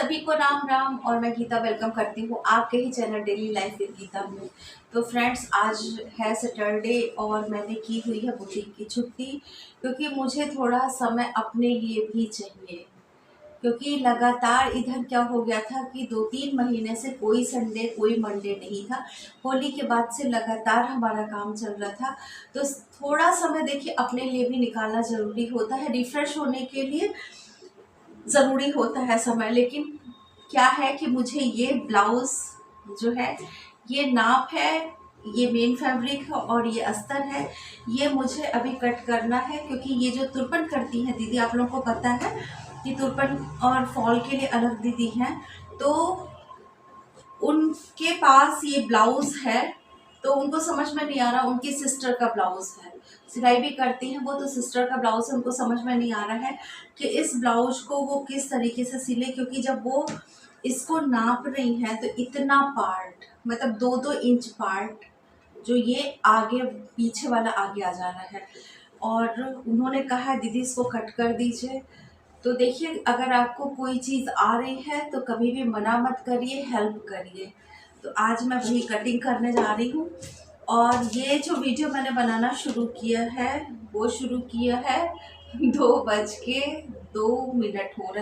सभी को राम राम। और मैं गीता वेलकम करती हूँ आपके ही channel daily life with Geeta में। तो फ्रेंड्स, आज है सैटरडे और मैंने की हुई है बुटीक की छुट्टी, क्योंकि मुझे थोड़ा समय अपने लिए भी चाहिए। क्योंकि लगातार इधर क्या हो गया था कि 2-3 महीने से कोई संडे कोई मंडे नहीं था। होली के बाद से लगातार हमारा काम चल रहा था, तो थोड़ा समय देखिए अपने लिए भी निकालना ज़रूरी होता है, रिफ्रेश होने के लिए ज़रूरी होता है समय। लेकिन क्या है कि मुझे ये ब्लाउज़ जो है, ये नाप है, ये मेन फैब्रिक है और ये अस्तर है, ये मुझे अभी कट करना है। क्योंकि ये जो तुरपन करती हैं दीदी, आप लोगों को पता है कि तुरपन और फॉल के लिए अलग दीदी हैं, तो उनके पास ये ब्लाउज़ है, तो उनको समझ में नहीं आ रहा। उनकी सिस्टर का ब्लाउज़ है, सिलाई भी करती हैं वो, तो सिस्टर का ब्लाउज़ है, उनको समझ में नहीं आ रहा है कि इस ब्लाउज को वो किस तरीके से सिले। क्योंकि जब वो इसको नाप रही हैं तो इतना पार्ट, मतलब 2-2 इंच पार्ट जो ये आगे पीछे वाला आगे आ जा रहा है, और उन्होंने कहा दीदी इसको कट कर दीजिए। तो देखिए, अगर आपको कोई चीज़ आ रही है तो कभी भी मना मत करिए, हेल्प करिए। तो आज मैं वही कटिंग करने जा रही हूँ। और ये जो वीडियो मैंने बनाना शुरू किया है, वो शुरू किया है 2:02 हो रहा है,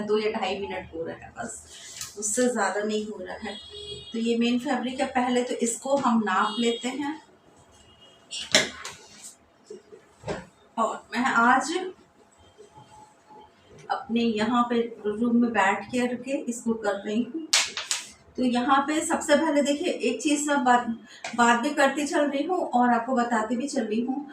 2 या 2.5 मिनट हो रहा है बस, उससे ज़्यादा नहीं हो रहा है। तो ये मेन फैब्रिक है। पहले तो इसको हम नाप लेते हैं, और मैं आज अपने यहाँ पे रूम में बैठ के इसको कर रही हूँ। तो यहाँ पे सबसे पहले देखिए, एक चीज़ मैं बात भी करती चल रही हूँ और आपको बताती भी चल रही हूँ।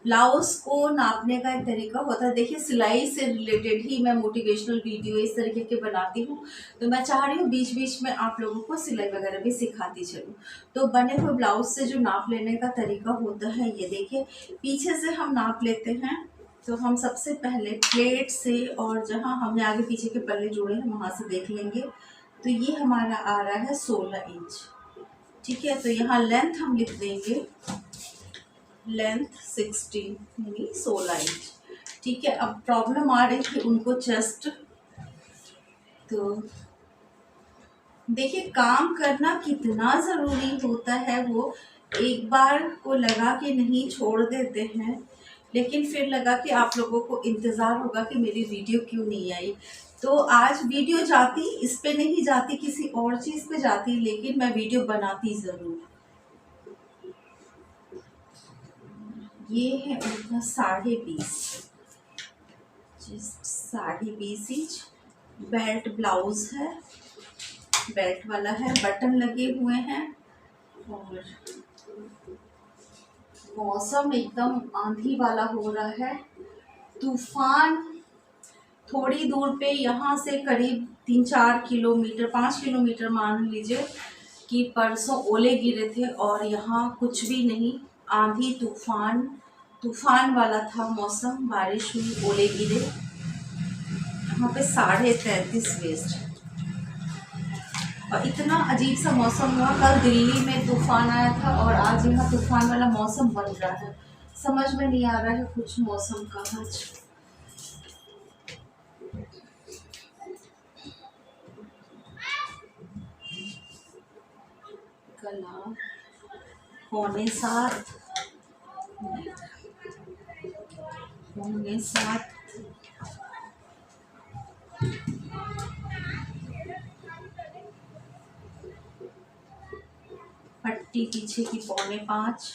ब्लाउज़ को नापने का एक तरीका होता है। देखिए, सिलाई से रिलेटेड ही मैं मोटिवेशनल वीडियो इस तरीके के बनाती हूँ, तो मैं चाह रही हूँ बीच बीच में आप लोगों को सिलाई वगैरह भी सिखाती चलूँ। तो बने हुए ब्लाउज़ से जो नाप लेने का तरीका होता है, ये देखिए, पीछे से हम नाप लेते हैं। तो हम सबसे पहले प्लेट से, और जहाँ हमने आगे पीछे के पल्ले जोड़े हैं वहाँ से देख लेंगे। तो ये हमारा आ रहा है 16 इंच, ठीक है। तो यहाँ लेंथ हम लिख देंगे, लेंथ 16 यानी 16 इंच, ठीक है। अब प्रॉब्लम आ रही थी उनको चेस्ट, तो देखिए काम करना कितना ज़रूरी होता है, वो एक बार को लगा के नहीं छोड़ देते हैं, लेकिन फिर लगा कि आप लोगों को इंतज़ार होगा कि मेरी वीडियो क्यों नहीं आई। तो आज वीडियो जाती इस पे नहीं जाती, किसी और चीज़ पे जाती, लेकिन मैं वीडियो बनाती ज़रूर। ये है उनका 20.5, 20.5 इंच बेल्ट ब्लाउज है, बेल्ट वाला है, बटन लगे हुए हैं। और मौसम एकदम आंधी वाला हो रहा है, तूफान। थोड़ी दूर पे यहाँ से करीब 3-4 किलोमीटर, 5 किलोमीटर मान लीजिए कि परसों ओले गिरे थे, और यहाँ कुछ भी नहीं, आंधी तूफान वाला था मौसम, बारिश हुई, ओले गिरे। यहाँ पे 33.5 वेस्ट, और इतना अजीब सा मौसम हुआ। कल दिल्ली में तूफान आया था और आज यहाँ तूफान वाला मौसम बन रहा है। समझ में नहीं आ रहा है कुछ मौसम का आज। कला 6:45, 6:45, पट्टी पीछे की 4:45,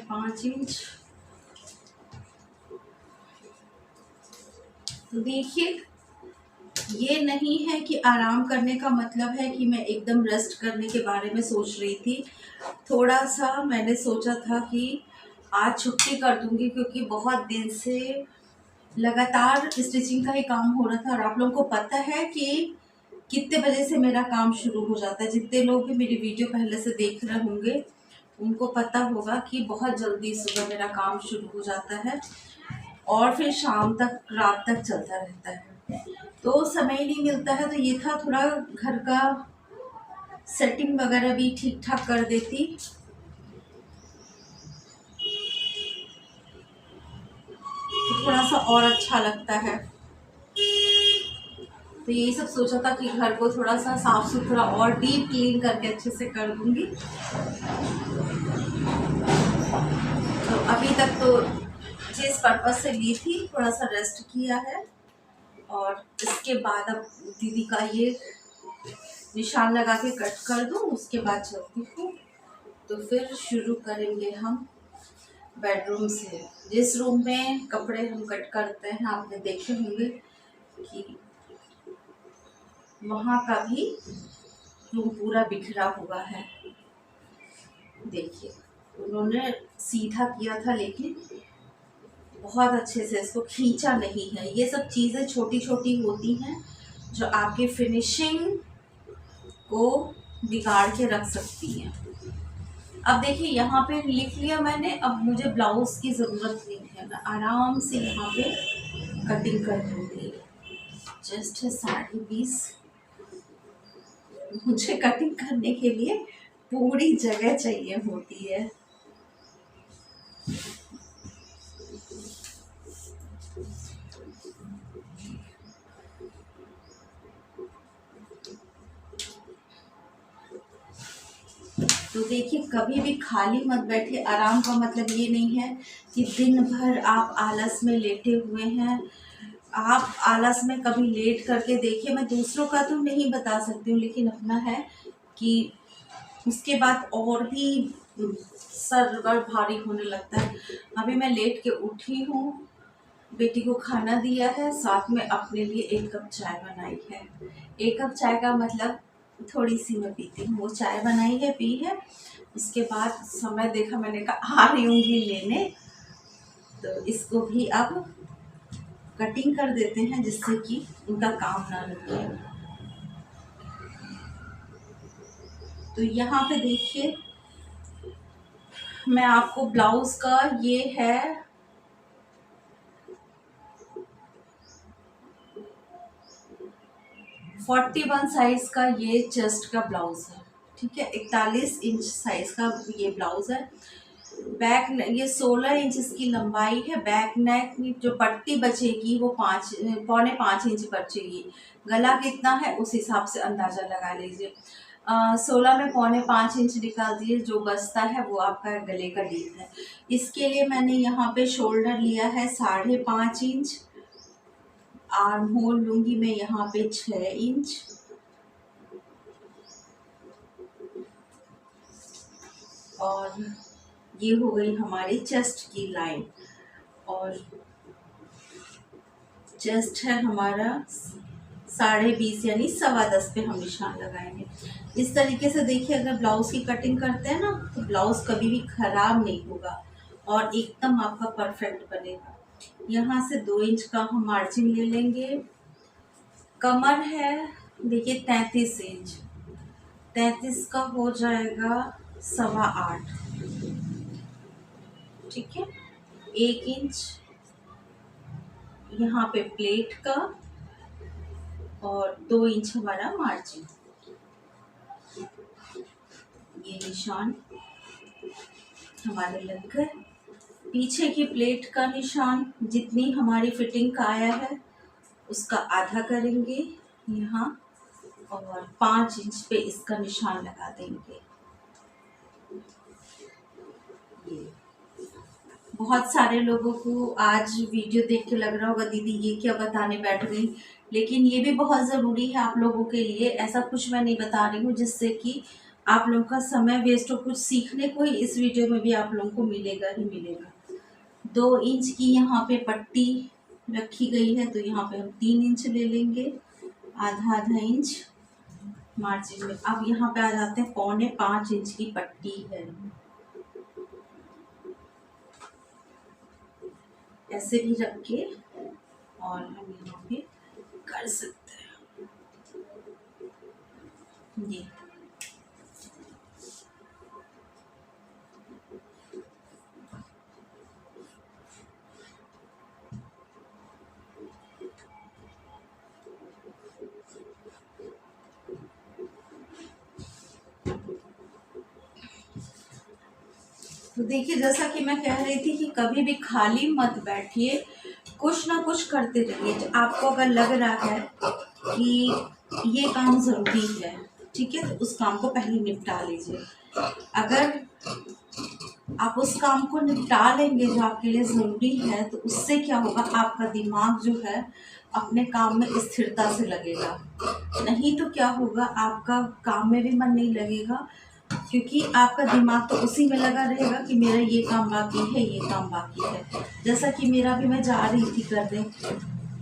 5 इंच। तो देखिए, ये नहीं है कि आराम करने का मतलब है कि मैं एकदम रेस्ट करने के बारे में सोच रही थी। थोड़ा सा मैंने सोचा था कि आज छुट्टी कर दूंगी, क्योंकि बहुत दिन से लगातार स्टिचिंग का ही काम हो रहा था। और आप लोगों को पता है कि कितने बजे से मेरा काम शुरू हो जाता है। जितने लोग भी मेरी वीडियो पहले से देख रहे होंगे उनको पता होगा कि बहुत जल्दी सुबह मेरा काम शुरू हो जाता है और फिर शाम तक, रात तक चलता रहता है, तो समय ही नहीं मिलता है। तो ये था, थोड़ा घर का सेटिंग वगैरह भी ठीक ठाक कर देती। तो थोड़ा सा और अच्छा लगता है। तो यही सब सोचा था कि घर को थोड़ा सा साफ सुथरा और डीप क्लीन करके अच्छे से कर दूंगी। तो अभी तक तो जिस पर्पज से ली थी थोड़ा सा रेस्ट किया है, और इसके बाद अब दीदी का ये निशान लगा के कट कर दूं, उसके बाद चलती हूँ। तो फिर शुरू करेंगे हम बेडरूम से। जिस रूम में कपड़े हम कट करते हैं आपने देखे होंगे कि वहाँ का भी रूम पूरा बिखरा हुआ है। देखिए उन्होंने सीधा किया था लेकिन बहुत अच्छे से इसको खींचा नहीं है। ये सब चीज़ें छोटी छोटी होती हैं जो आपकी फिनिशिंग को बिगाड़ के रख सकती हैं। अब देखिए यहाँ पे लिख लिया मैंने, अब मुझे ब्लाउज की ज़रूरत नहीं है, मैं आराम से यहाँ पे कटिंग कर दूँगी। जस्ट 20.5, मुझे कटिंग करने के लिए पूरी जगह चाहिए होती है। तो देखिए कभी भी खाली मत बैठिए। आराम का मतलब ये नहीं है कि दिन भर आप आलस में लेटे हुए हैं। आप आलस में कभी लेट करके देखिए, मैं दूसरों का तो नहीं बता सकती हूँ लेकिन अपना है कि उसके बाद और भी सर भारी होने लगता है। अभी मैं लेट के उठी हूँ, बेटी को खाना दिया है, साथ में अपने लिए 1 कप चाय बनाई है। 1 कप चाय का मतलब थोड़ी सी मैं पीती हूँ। वो चाय बनाई है, पी है। उसके बाद समय देखा, मैंने कहा आ रही होंगी लेने, तो इसको भी अब कटिंग कर देते हैं जिससे कि उनका काम ना रुके। तो यहाँ पे देखिए मैं आपको ब्लाउज का ये है 41 साइज का ये चेस्ट का ब्लाउज है, ठीक है। 41 इंच साइज का ये ब्लाउज है। बैक ये 16 इंच इसकी लंबाई है। बैक नेक की जो पट्टी बचेगी वो 5.25 इंच बचेगी। गला कितना है उस हिसाब से अंदाजा लगा लीजिए। 16 में 5.25 इंच निकाल दिए, जो बचता है वो आपका गले का डीप है। इसके लिए मैंने यहाँ पे शोल्डर लिया है 5.5 इंच। आर्म होल लूंगी मैं यहाँ पे 6 इंच, और ये हो गई हमारी चेस्ट की लाइन। और चेस्ट है हमारा 20.5 यानी 10.15 पे हम निशान लगाएंगे। इस तरीके से देखिए अगर ब्लाउज की कटिंग करते हैं ना तो ब्लाउज कभी भी खराब नहीं होगा और एकदम आपका परफेक्ट बनेगा। यहाँ से 2 इंच का हम मार्जिन ले लेंगे। कमर है देखिए 33 इंच, 33 का हो जाएगा 8.25, ठीक है। 1 इंच यहाँ पे प्लेट का और 2 इंच हमारा मार्जिन। ये निशान हमारे लग गए। पीछे की प्लेट का निशान जितनी हमारी फिटिंग का आया है उसका आधा करेंगे यहाँ, और 5 इंच पे इसका निशान लगा देंगे। ये बहुत सारे लोगों को आज वीडियो देख के लग रहा होगा दीदी ये क्या बताने बैठ गई, लेकिन ये भी बहुत ज़रूरी है आप लोगों के लिए। ऐसा कुछ मैं नहीं बता रही हूँ जिससे कि आप लोगों का समय वेस्ट हो। कुछ सीखने को ही इस वीडियो में भी आप लोगों को मिलेगा ही मिलेगा। 2 इंच की यहाँ पे पट्टी रखी गई है तो यहाँ पे हम 3 इंच ले लेंगे, आधा आधा इंच मार्जिन में। अब यहाँ पे आ जाते हैं 4.25 इंच की पट्टी है, ऐसे भी रख के और हम यहाँ पे कर सकते हैं ये। तो तो देखिए, जैसा कि मैं कह रही थी कि कभी भी खाली मत बैठिए, कुछ ना कुछ करते रहिए। आपको अगर लग रहा है कि ये काम ज़रूरी है, ठीक है, तो उस काम को पहले निपटा लीजिए। अगर आप उस काम को निपटा लेंगे जो आपके लिए ज़रूरी है, तो उससे क्या होगा, आपका दिमाग जो है अपने काम में स्थिरता से लगेगा। नहीं तो क्या होगा, आपका काम में भी मन नहीं लगेगा, क्योंकि आपका दिमाग तो उसी में लगा रहेगा कि मेरा ये काम बाकी है, ये काम बाकी है। जैसा कि मेरा भी, मैं जा रही थी करने,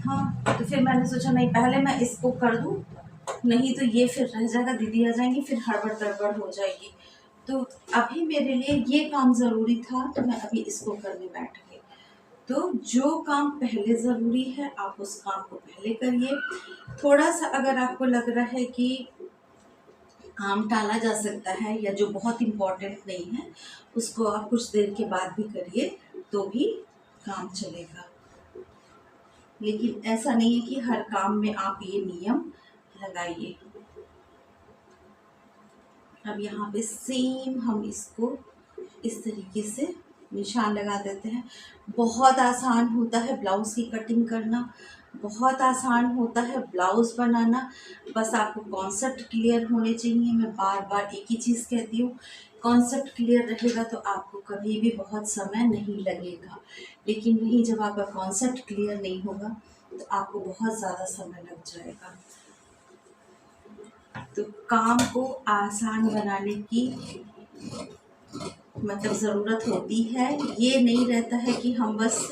हाँ, तो फिर मैंने सोचा नहीं, पहले मैं इसको कर दूँ, नहीं तो ये फिर रह जाएगा, दीदी आ जाएंगी, फिर हड़बड़ गड़बड़ हो जाएगी। तो अभी मेरे लिए ये काम ज़रूरी था, तो मैं अभी इसको करने बैठ गई। तो जो काम पहले ज़रूरी है, आप उस काम को पहले करिए। थोड़ा सा अगर आपको लग रहा है कि काम टाला जा सकता है या जो बहुत इम्पोर्टेंट नहीं है, उसको आप कुछ देर के बाद भी करिए, तो भी काम चलेगा। लेकिन ऐसा नहीं है कि हर काम में आप ये नियम लगाइए। अब यहाँ पे सेम हम इसको इस तरीके से निशान लगा देते हैं। बहुत आसान होता है ब्लाउज़ की कटिंग करना, बहुत आसान होता है ब्लाउज़ बनाना। बस आपको कॉन्सेप्ट क्लियर होने चाहिए। मैं बार बार एक ही चीज़ कहती हूँ, कॉन्सेप्ट क्लियर रहेगा तो आपको कभी भी बहुत समय नहीं लगेगा। लेकिन वहीं जब आपका कॉन्सेप्ट क्लियर नहीं होगा तो आपको बहुत ज़्यादा समय लग जाएगा। तो काम को आसान बनाने की मतलब ज़रूरत होती है। ये नहीं रहता है कि हम बस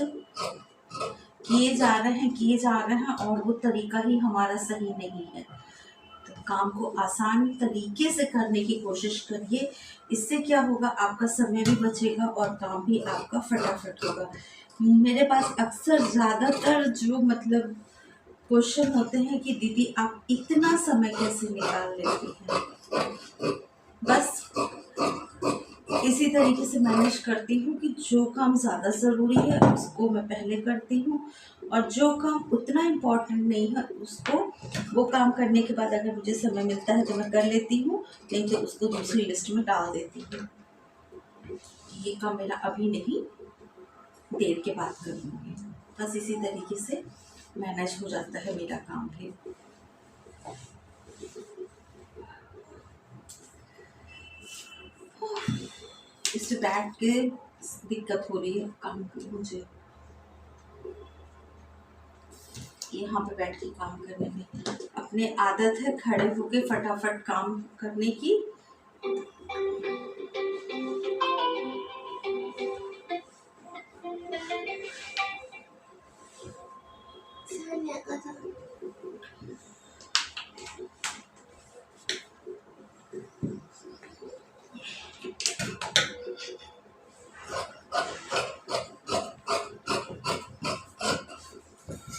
किए जा रहे हैं और वो तरीका ही हमारा सही नहीं है। तो काम को आसान तरीके से करने की कोशिश करिए। इससे क्या होगा, आपका समय भी बचेगा और काम भी आपका फटाफट होगा। मेरे पास अक्सर ज़्यादातर जो मतलब क्वेश्चन होते हैं कि दीदी आप इतना समय कैसे निकाल लेती हैं। बस इसी तरीके से मैनेज करती हूँ कि जो काम ज़्यादा ज़रूरी है उसको मैं पहले करती हूँ, और जो काम उतना इम्पोर्टेंट नहीं है उसको वो काम करने के बाद अगर मुझे समय मिलता है तो मैं कर लेती हूँ, नहीं तो उसको दूसरी लिस्ट में डाल देती हूँ। ये काम मेरा अभी नहीं, देर के बाद करूँगी। बस इसी तरीके से मैनेज हो जाता है मेरा काम भी। इस बैठ के दिक्कत हो रही है काम की मुझे, यहाँ पे बैठ के काम करने में। अपने आदत है खड़े होके फटाफट काम करने की।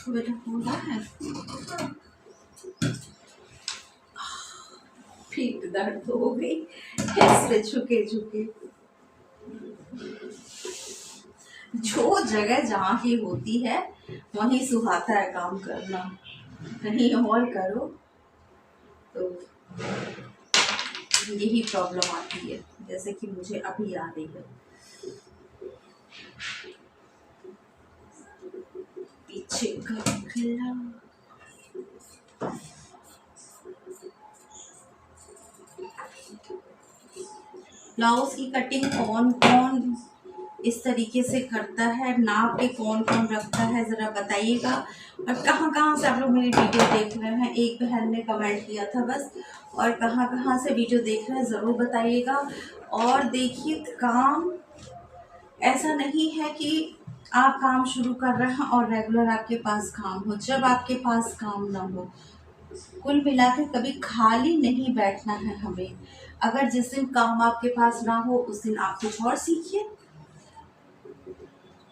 बेटा हो रहा है, पीठ दर्द हो गई इससे झुके झुके। जो जगह जहाँ की होती है वहीं सुहाता है काम करना, कहीं और करो तो यही प्रॉब्लम आती है, जैसे कि मुझे अभी आ रही है। पीछे का खिला ब्लाउज की कटिंग कौन कौन इस तरीके से करता है, नाप के कौन कौन रखता है, ज़रा बताइएगा। और कहाँ कहाँ से आप लोग मेरी वीडियो देख रहे हैं, एक बहन ने कमेंट किया था बस, और कहाँ कहाँ से वीडियो देख रहे हैं ज़रूर बताइएगा। और देखिए, काम ऐसा नहीं है कि आप काम शुरू कर रहे हैं और रेगुलर आपके पास काम हो। जब आपके पास काम ना हो, कुल मिला के कभी खाली नहीं बैठना है हमें। अगर जिस दिन काम आपके पास ना हो उस दिन आप कुछ और सीखिए,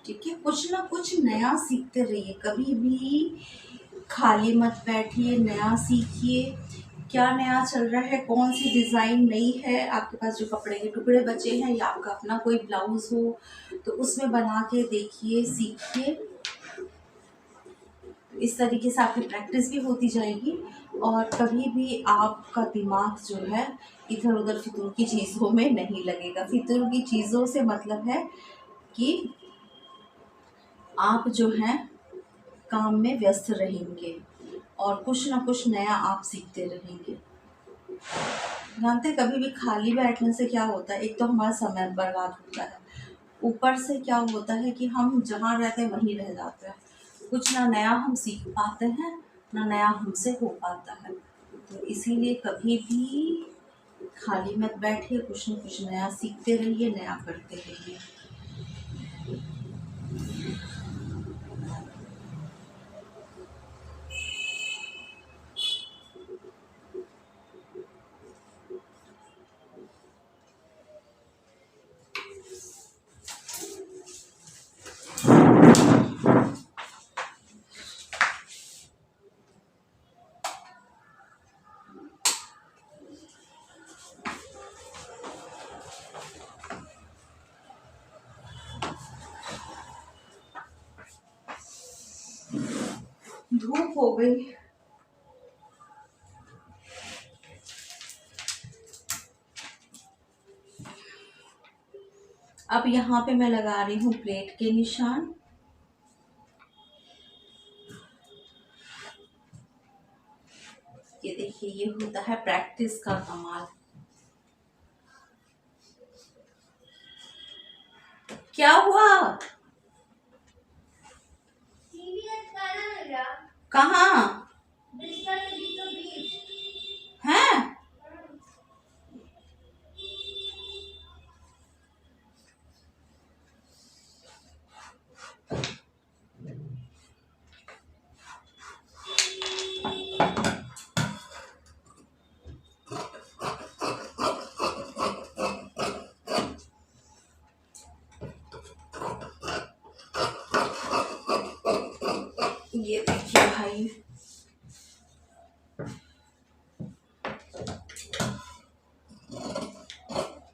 ठीक है, कुछ ना कुछ नया सीखते रहिए। कभी भी खाली मत बैठिए, नया सीखिए। क्या नया चल रहा है, कौन सी डिज़ाइन नई है, आपके पास जो कपड़े के टुकड़े बचे हैं या आपका अपना कोई ब्लाउज हो तो उसमें बना के देखिए, सीखिए। इस तरीके से आपकी प्रैक्टिस भी होती जाएगी और कभी भी आपका दिमाग जो है इधर उधर फितूर की चीज़ों में नहीं लगेगा। फितूर की चीज़ों से मतलब है कि आप जो हैं काम में व्यस्त रहेंगे और कुछ ना कुछ नया आप सीखते रहेंगे। जानते हैं कभी भी खाली बैठने से क्या होता है, एक तो हमारा समय बर्बाद होता है, ऊपर से क्या होता है कि हम जहाँ रहते हैं वहीं रह जाते हैं। कुछ ना नया हम सीख पाते हैं, ना नया हमसे हो पाता है। तो इसीलिए कभी भी खाली मत बैठिए, कुछ न कुछ नया सीखते रहिए, नया करते रहिए। धूप हो गई। अब यहाँ पे मैं लगा रही हूँ प्लेट के निशान। ये देखिए, ये होता है प्रैक्टिस का कमाल। क्या हुआ? कहाँ है? ये देखिए भाई,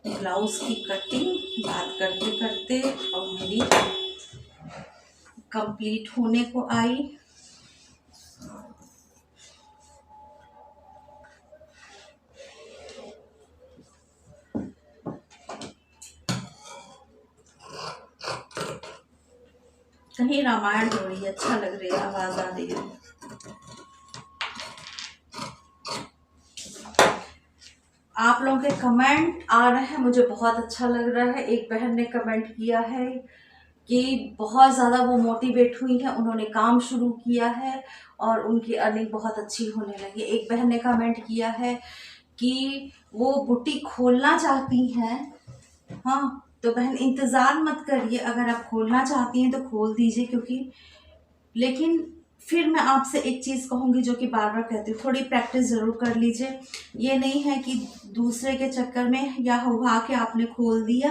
ब्लाउज की कटिंग बात करते करते और मेरी कंप्लीट होने को आई। कहीं रामायण हो रही है, अच्छा लग रही है, आवाज आ रही है। आप लोगों के कमेंट आ रहे हैं, मुझे बहुत अच्छा लग रहा है। एक बहन ने कमेंट किया है कि बहुत ज़्यादा वो मोटिवेट हुई है, उन्होंने काम शुरू किया है और उनकी अर्निंग बहुत अच्छी होने लगी। एक बहन ने कमेंट किया है कि वो बुटीक खोलना चाहती हैं। हाँ, तो बहन इंतज़ार मत करिए, अगर आप खोलना चाहती हैं तो खोल दीजिए, क्योंकि लेकिन फिर मैं आपसे एक चीज़ कहूँगी जो कि बार बार कहती हूँ, थोड़ी प्रैक्टिस ज़रूर कर लीजिए। ये नहीं है कि दूसरे के चक्कर में या हुआ के आपने खोल दिया।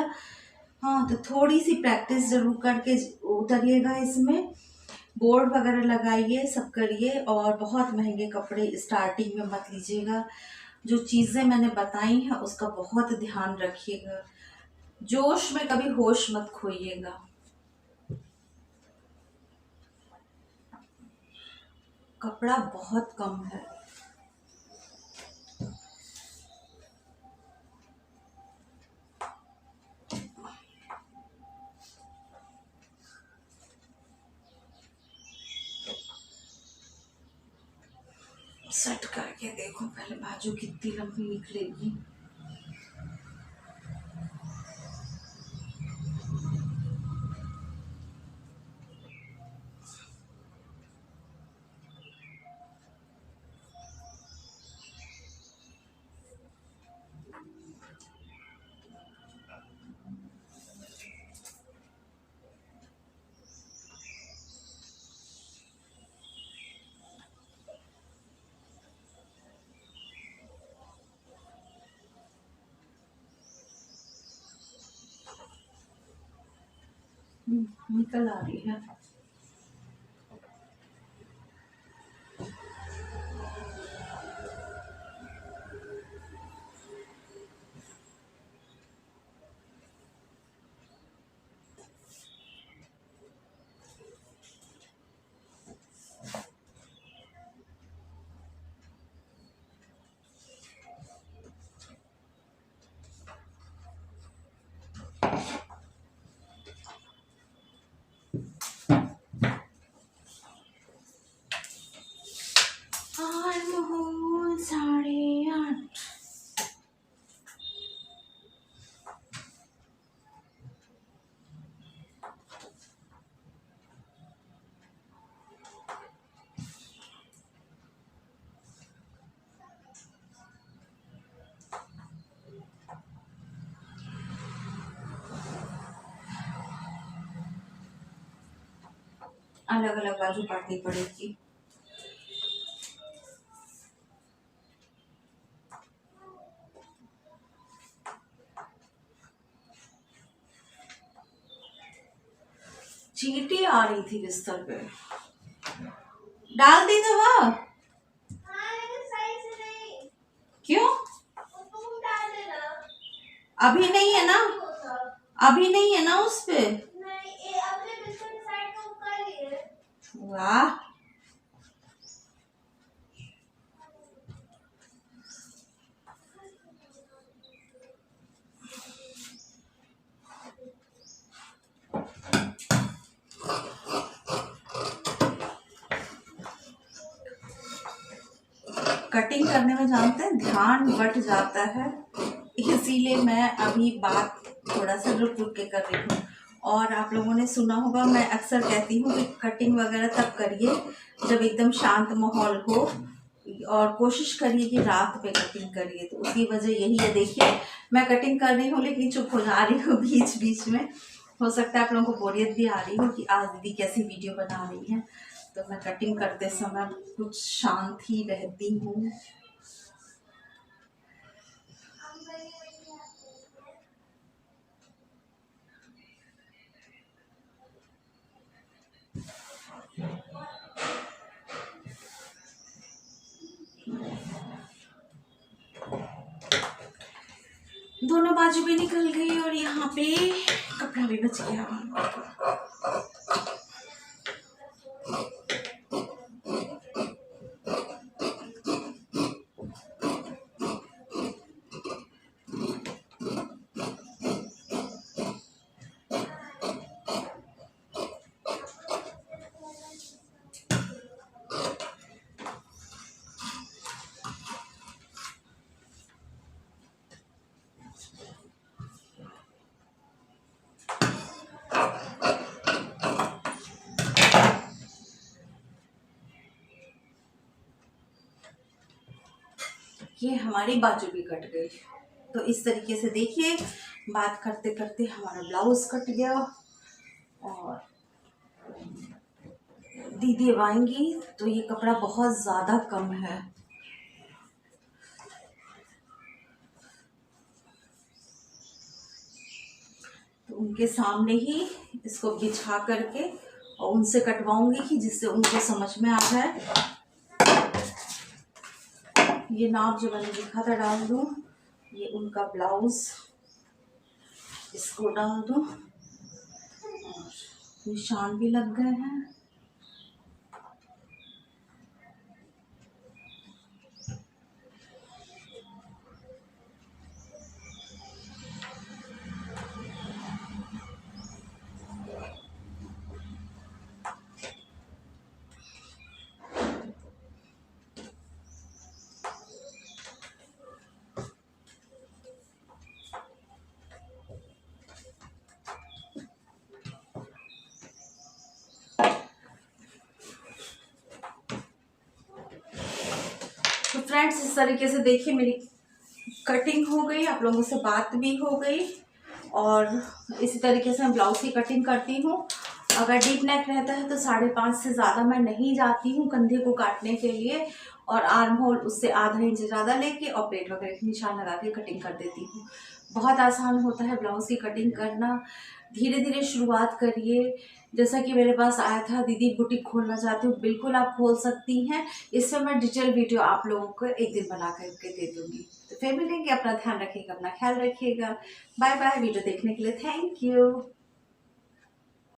हाँ, तो थोड़ी सी प्रैक्टिस ज़रूर करके उतरिएगा इसमें। बोर्ड वगैरह लगाइए, सब करिए, और बहुत महंगे कपड़े स्टार्टिंग में मत लीजिएगा। जो चीज़ें मैंने बताई हैं उसका बहुत ध्यान रखिएगा। जोश में कभी होश मत खोइएगा। कपड़ा बहुत कम है। सेट करके देखो पहले बाजू कितनी लंबी निकलेगी। निकल आ रही है। अलग अलग बाजू काटनी पड़ेगी। चींटी आ रही थी बिस्तर पे, डाल दी दवा। क्यों? अभी नहीं है ना, अभी नहीं है ना उस पे। वाह, कटिंग करने में जानते हैं ध्यान बट जाता है, इसीलिए मैं अभी बात थोड़ा सा रुक रुक के कर रही हूँ। और आप लोगों ने सुना होगा, मैं अक्सर कहती हूँ कि कटिंग वगैरह तब करिए जब एकदम शांत माहौल हो, और कोशिश करिए कि रात में कटिंग करिए। तो उसकी वजह यही है, देखिए मैं कटिंग कर रही हूँ लेकिन चुप हो जा रही हूँ बीच बीच में। हो सकता है आप लोगों को बोरियत भी आ रही हो कि आज दीदी कैसी वीडियो बना रही है। तो मैं कटिंग करते समय कुछ शांत ही रहती हूँ। दोनों बाजू भी निकल गई और यहाँ पे कपड़ा भी बच गया। ये हमारी बाजू भी कट गई। तो इस तरीके से देखिए, बात करते करते हमारा ब्लाउज कट गया। और दीदी अब आएंगी तो ये कपड़ा बहुत ज़्यादा कम है, तो उनके सामने ही इसको बिछा करके और उनसे कटवाऊंगी कि जिससे उनको समझ में आ जाए। ये नाप जो मैंने लिखा था डाल दूँ, ये उनका ब्लाउज, इसको डाल दूँ, और निशान भी लग गए हैं। तो फ्रेंड्स, इस तरीके से देखिए मेरी कटिंग हो गई, आप लोगों से बात भी हो गई। और इसी तरीके से मैं ब्लाउज की कटिंग करती हूँ। अगर डीप नेक रहता है तो 5.5 से ज़्यादा मैं नहीं जाती हूँ कंधे को काटने के लिए, और आर्म होल उससे आधा इंच ज़्यादा लेके और प्लेट वगैरह के निशान लगा के कटिंग कर देती हूँ। बहुत आसान होता है ब्लाउज की कटिंग करना। धीरे धीरे शुरुआत करिए। जैसा कि मेरे पास आया था, दीदी बुटीक खोलना चाहती हूँ, बिल्कुल आप खोल सकती हैं। इस पर मैं डिटेल वीडियो आप लोगों को एक दिन बना करके दे दूँगी। तो फिर मिलेंगे, अपना ध्यान रखिएगा, अपना ख्याल रखिएगा। Bye bye. वीडियो देखने के लिए थैंक यू।